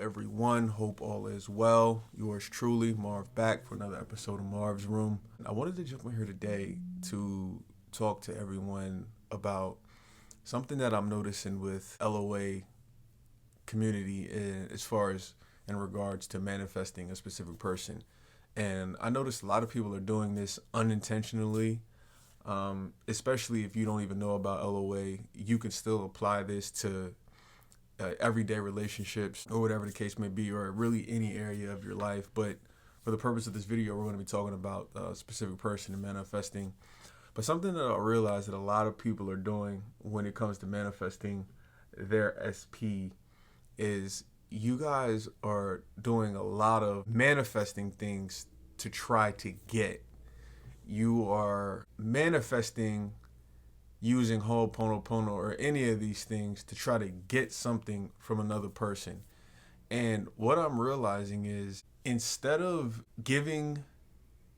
everyone. Hope all is well. Yours truly, Marv, back for another episode of Marv's Room. I wanted to jump in here today to talk to everyone about something that I'm noticing with LOA community as far as in regards to manifesting a specific person. And I noticed a lot of people are doing this unintentionally, especially if you don't even know about LOA. You can still apply this to everyday relationships or whatever the case may be, or really any area of your life. But for the purpose of this video, we're going to be talking about a specific person and manifesting. But something that I realize that a lot of people are doing when it comes to manifesting their SP is you guys are doing a lot of manifesting things to try to get. You are manifesting using Ho'oponopono or any of these things to try to get something from another person. And what I'm realizing is instead of giving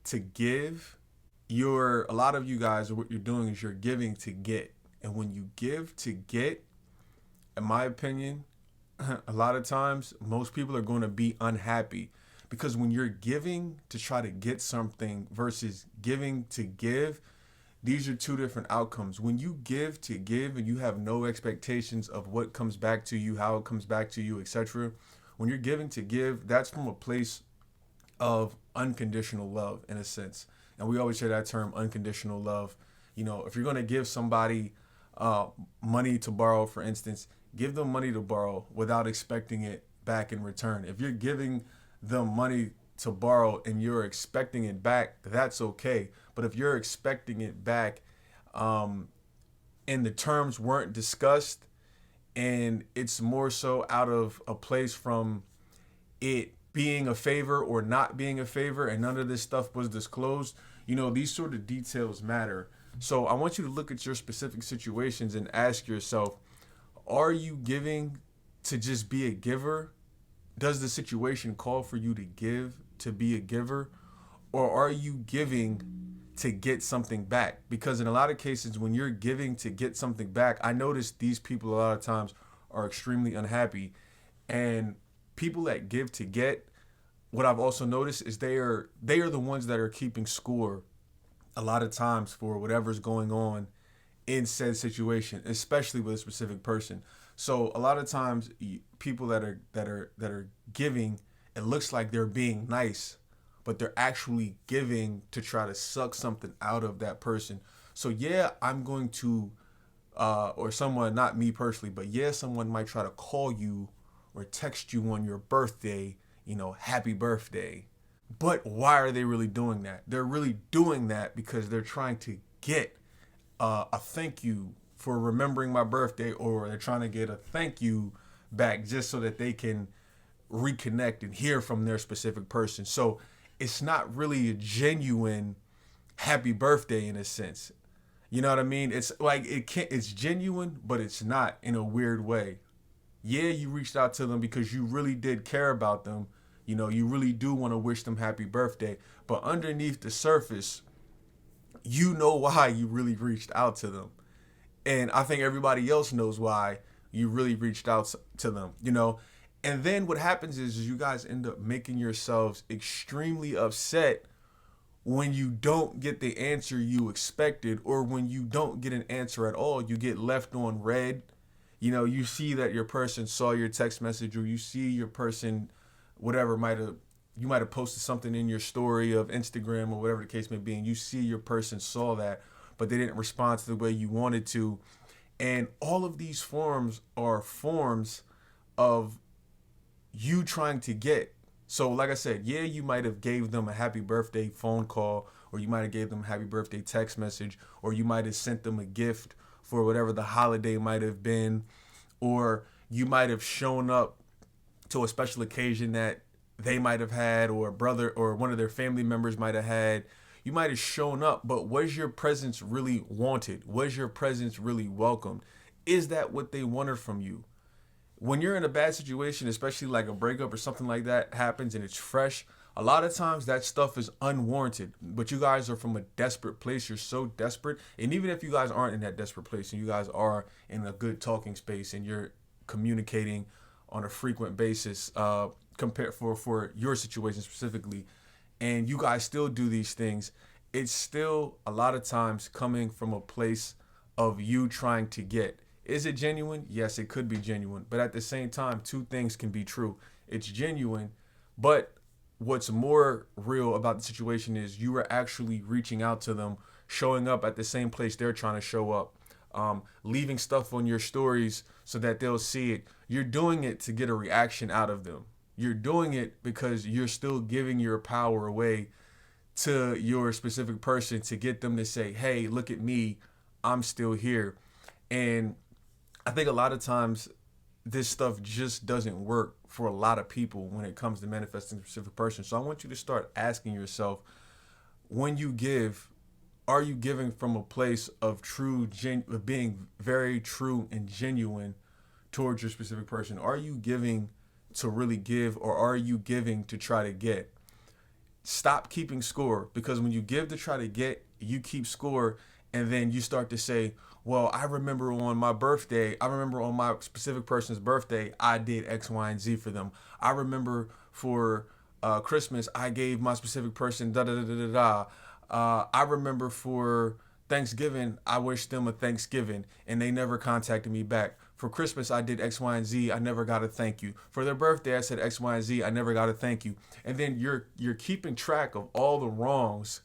to give, a lot of you guys, what you're doing is you're giving to get. And when you give to get, in my opinion, a lot of times most people are going to be unhappy, because when you're giving to try to get something versus giving to give, these are two different outcomes. When you give to give and you have no expectations of what comes back to you, how it comes back to you, etc. When you're giving to give, that's from a place of unconditional love, in a sense. And we always hear that term, unconditional love. You know, if you're going to give somebody money to borrow, for instance, give them money to borrow without expecting it back in return. If you're giving them money to borrow and you're expecting it back, that's okay. But if you're expecting it back and the terms weren't discussed, and it's more so out of a place from it being a favor or not being a favor, and none of this stuff was disclosed, you know, these sort of details matter. So I want you to look at your specific situations and ask yourself, are you giving to just be a giver? Does the situation call for you to give to be a giver? Or are you giving to get something back? Because in a lot of cases, when you're giving to get something back, I notice these people a lot of times are extremely unhappy. And people that give to get, what I've also noticed is they are the ones that are keeping score a lot of times for whatever's going on in said situation, especially with a specific person. So a lot of times people that are giving, it looks like they're being nice, but they're actually giving to try to suck something out of that person. So yeah, I'm going to or someone, not me personally, but yeah, someone might try to call you or text you on your birthday, you know, happy birthday. But why are they really doing that? They're really doing that because they're trying to get a thank you for remembering my birthday, or they're trying to get a thank you back just so that they can reconnect and hear from their specific person. So it's not really a genuine happy birthday in a sense. You know what I mean? It's like it's genuine, but it's not, in a weird way. Yeah, you reached out to them because you really did care about them. You know, you really do want to wish them happy birthday. But underneath the surface, you know why you really reached out to them. And I think everybody else knows why you really reached out to them, you know. And then what happens is you guys end up making yourselves extremely upset when you don't get the answer you expected, or when you don't get an answer at all. You get left on red. You know, you see that your person saw your text message, or you see your person, whatever, you might have posted something in your story of Instagram or whatever the case may be, and you see your person saw that, but they didn't respond to the way you wanted to. And all of these forms are forms of you trying to get. So like I said, yeah, you might have gave them a happy birthday phone call, or you might have gave them a happy birthday text message, or you might have sent them a gift for whatever the holiday might have been, or you might have shown up to a special occasion that they might have had, or a brother or one of their family members might have had. You might have shown up, but was your presence really wanted? Was your presence really welcomed? Is that what they wanted from you? When you're in a bad situation, especially like a breakup or something like that happens and it's fresh, a lot of times that stuff is unwarranted. But you guys are from a desperate place. You're so desperate. And even if you guys aren't in that desperate place and you guys are in a good talking space and you're communicating on a frequent basis, compared for your situation specifically, and you guys still do these things, it's still a lot of times coming from a place of you trying to get. Is it genuine? Yes, it could be genuine. But at the same time, two things can be true. It's genuine, but what's more real about the situation is you are actually reaching out to them, showing up at the same place they're trying to show up, leaving stuff on your stories so that they'll see it. You're doing it to get a reaction out of them. You're doing it because you're still giving your power away to your specific person to get them to say, hey, look at me, I'm still here. And I think a lot of times this stuff just doesn't work for a lot of people when it comes to manifesting a specific person. So I want you to start asking yourself, when you give, are you giving from a place of of being very true and genuine towards your specific person? Are you giving to really give, or are you giving to try to get? Stop keeping score, because when you give to try to get, you keep score, and then you start to say, well, I remember on my birthday, I remember on my specific person's birthday, I did X, Y, and Z for them. I remember for Christmas, I gave my specific person da da da da da. I remember for Thanksgiving, I wished them a Thanksgiving, and they never contacted me back. For Christmas, I did X, Y, and Z. I never got a thank you. For their birthday, I said X, Y, and Z. I never got a thank you. And then you're keeping track of all the wrongs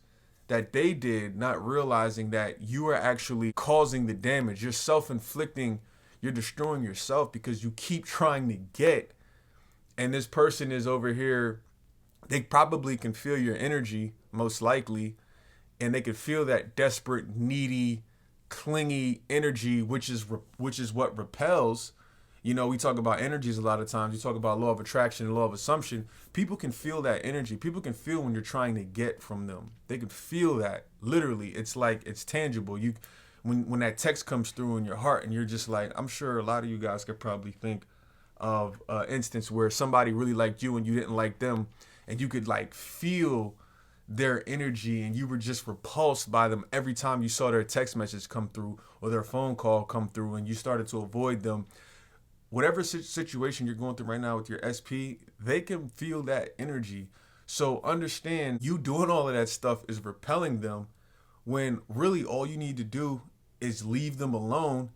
that they did, not realizing that you are actually causing the damage. You're self-inflicting. You're destroying yourself because you keep trying to get. And this person is over here. They probably can feel your energy, most likely, and they can feel that desperate, needy, clingy energy, which is what repels. You know, we talk about energies a lot of times. You talk about law of attraction and law of assumption. People can feel that energy. People can feel when you're trying to get from them. They can feel that. Literally, it's like it's tangible. When that text comes through in your heart, and you're just like, I'm sure a lot of you guys could probably think of an instance where somebody really liked you and you didn't like them, and you could like feel their energy, and you were just repulsed by them every time you saw their text message come through or their phone call come through, and you started to avoid them. Whatever situation you're going through right now with your SP, they can feel that energy. So understand, you doing all of that stuff is repelling them, when really all you need to do is leave them alone.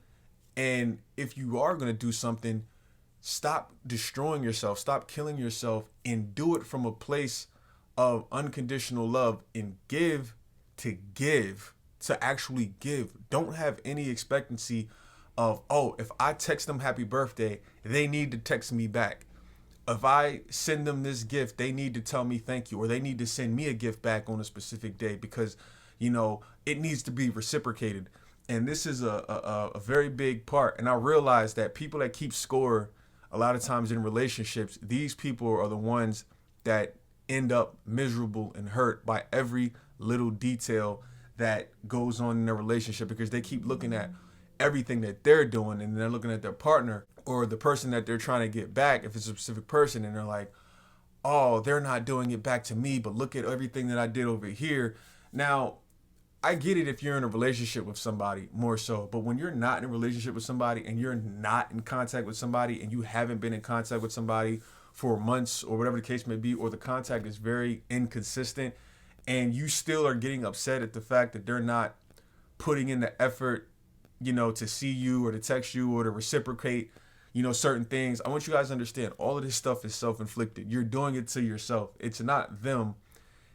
And if you are going to do something, stop destroying yourself, stop killing yourself, and do it from a place of unconditional love, and give, to actually give. Don't have any expectancy of, oh, if I text them happy birthday, they need to text me back. If I send them this gift, they need to tell me thank you, or they need to send me a gift back on a specific day, because, you know, it needs to be reciprocated. And this is a very big part. And I realize that people that keep score, a lot of times in relationships, these people are the ones that end up miserable and hurt by every little detail that goes on in their relationship, because they keep looking at everything that they're doing, and they're looking at their partner or the person that they're trying to get back, if it's a specific person, and they're like, oh, they're not doing it back to me, but look at everything that I did over here. Now, I get it if you're in a relationship with somebody, more so, but when you're not in a relationship with somebody, and you're not in contact with somebody, and you haven't been in contact with somebody for months or whatever the case may be, or the contact is very inconsistent, and you still are getting upset at the fact that they're not putting in the effort, you know, to see you or to text you or to reciprocate, you know, certain things. I want you guys to understand, all of this stuff is self-inflicted. You're doing it to yourself. It's not them.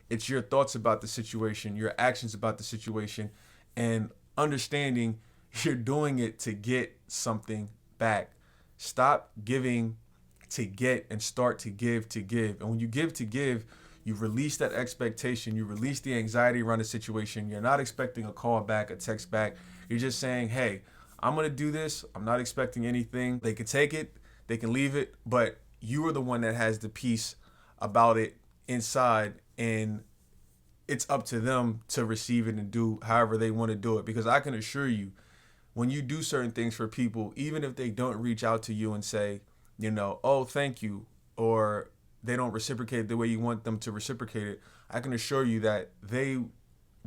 It's your thoughts about the situation, your actions about the situation, and understanding you're doing it to get something back. Stop giving to get and start to give to give. And when you give to give, you release that expectation. You release the anxiety around the situation. You're not expecting a call back, a text back. You're just saying, hey, I'm going to do this. I'm not expecting anything. They can take it. They can leave it. But you are the one that has the peace about it inside. And it's up to them to receive it and do however they want to do it. Because I can assure you, when you do certain things for people, even if they don't reach out to you and say, you know, oh, thank you, or they don't reciprocate the way you want them to reciprocate it, I can assure you that they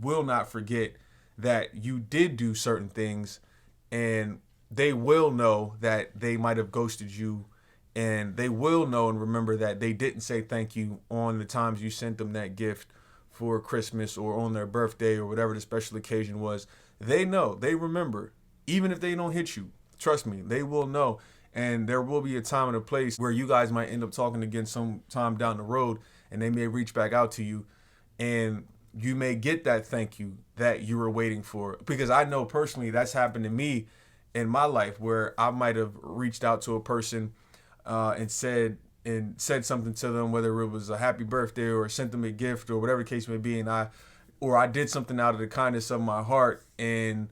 will not forget that you did do certain things, and they will know that they might have ghosted you And they will know and remember that they didn't say thank you on the times you sent them that gift for Christmas or on their birthday or whatever the special occasion was. They know, they remember, even if they don't hit you. Trust me, they will know. And there will be a time and a place where you guys might end up talking again sometime down the road, and they may reach back out to you, and you may get that thank you that you were waiting for. Because I know personally that's happened to me in my life, where I might have reached out to a person and said something to them, whether it was a happy birthday or sent them a gift or whatever the case may be, and I did something out of the kindness of my heart, and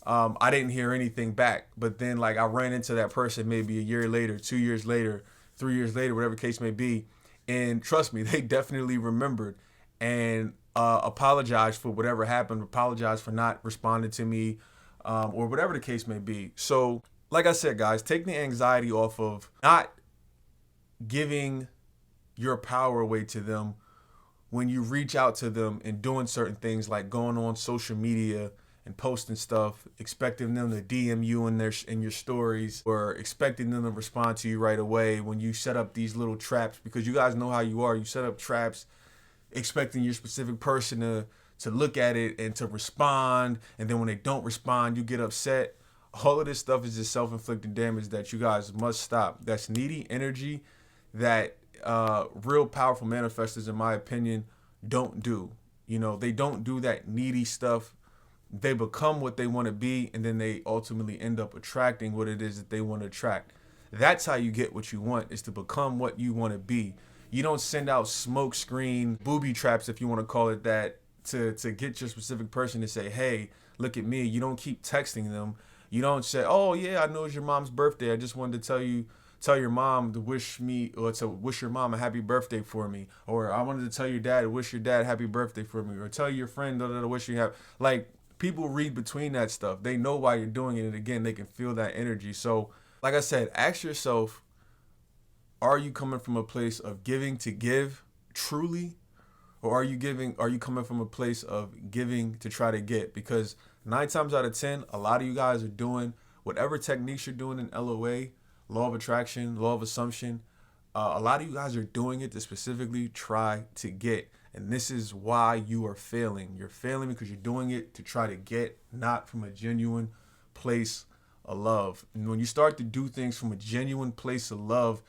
I didn't hear anything back. But then, like, I ran into that person maybe a year later, 2 years later, 3 years later, whatever the case may be, and trust me, they definitely remembered and apologized for whatever happened, apologized for not responding to me, or whatever the case may be. So, like I said, guys, take the anxiety off of not giving your power away to them when you reach out to them and doing certain things like going on social media and posting stuff, expecting them to DM you in your stories, or expecting them to respond to you right away when you set up these little traps, because you guys know how you are. You set up traps expecting your specific person to look at it and to respond, and then when they don't respond, you get upset. All of this stuff is just self-inflicted damage that you guys must stop. That's needy energy that real powerful manifestors, in my opinion, don't do. You know, they don't do that needy stuff. They become what they want to be, and then they ultimately end up attracting what it is that they want to attract. That's how you get what you want, is to become what you want to be. You don't send out smoke screen booby traps, if you want to call it that, to get your specific person to say, hey, look at me. You don't keep texting them. You don't say, oh yeah, I know it's your mom's birthday, I just wanted to tell your mom to wish me, or to wish your mom a happy birthday for me, or I wanted to tell your dad to wish your dad happy birthday for me, or tell your friend to wish you have. Like, people read between that stuff. They know why you're doing it, and again, they can feel that energy. So, like I said, ask yourself, are you coming from a place of giving to give truly, or are you coming from a place of giving to try to get? Because 9 times out of 10, a lot of you guys are doing whatever techniques you're doing in LOA, law of attraction, law of assumption. A lot of you guys are doing it to specifically try to get. And this is why you are failing. You're failing because you're doing it to try to get, not from a genuine place of love. And when you start to do things from a genuine place of love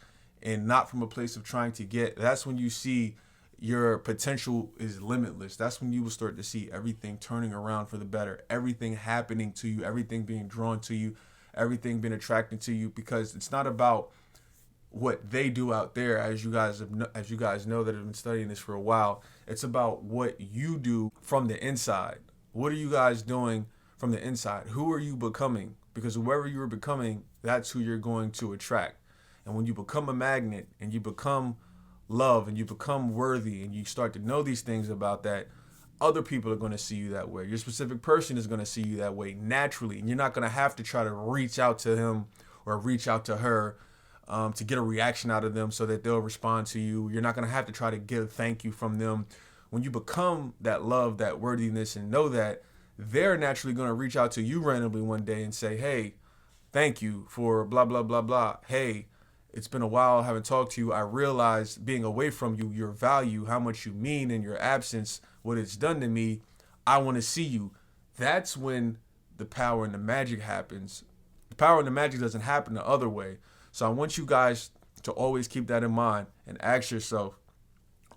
and not from a place of trying to get, that's when you see your potential is limitless. That's when you will start to see everything turning around for the better, everything happening to you, everything being drawn to you, everything being attracted to you, because it's not about what they do out there, as you guys know that have been studying this for a while. It's about what you do from the inside. What are you guys doing from the inside? Who are you becoming? Because whoever you are becoming, that's who you're going to attract. And when you become a magnet and you become love and you become worthy and you start to know these things about that, other people are going to see you that way. Your specific person is going to see you that way naturally. And you're not going to have to try to reach out to him or reach out to her to get a reaction out of them so that they'll respond to you. You're not going to have to try to get a thank you from them. When you become that love, that worthiness, and know that, they're naturally going to reach out to you randomly one day and say, hey, thank you for blah, blah, blah, blah. Hey, it's been a while, I haven't talked to you. I realized being away from you, your value, how much you mean in your absence, what it's done to me. I want to see you. That's when the power and the magic happens. The power and the magic doesn't happen the other way. So I want you guys to always keep that in mind and ask yourself,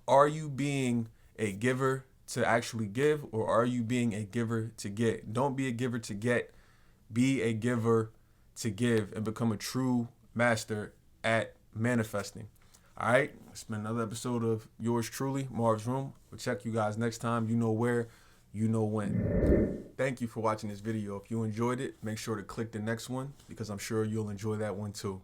are you being a giver to actually give, or are you being a giver to get? Don't be a giver to get. Be a giver to give and become a true master at manifesting. All right, it's been another episode of yours truly, Marv's Room. We'll check you guys next time. You know where, you know when. Thank you for watching this video. If you enjoyed it, make sure to click the next one, because I'm sure you'll enjoy that one too.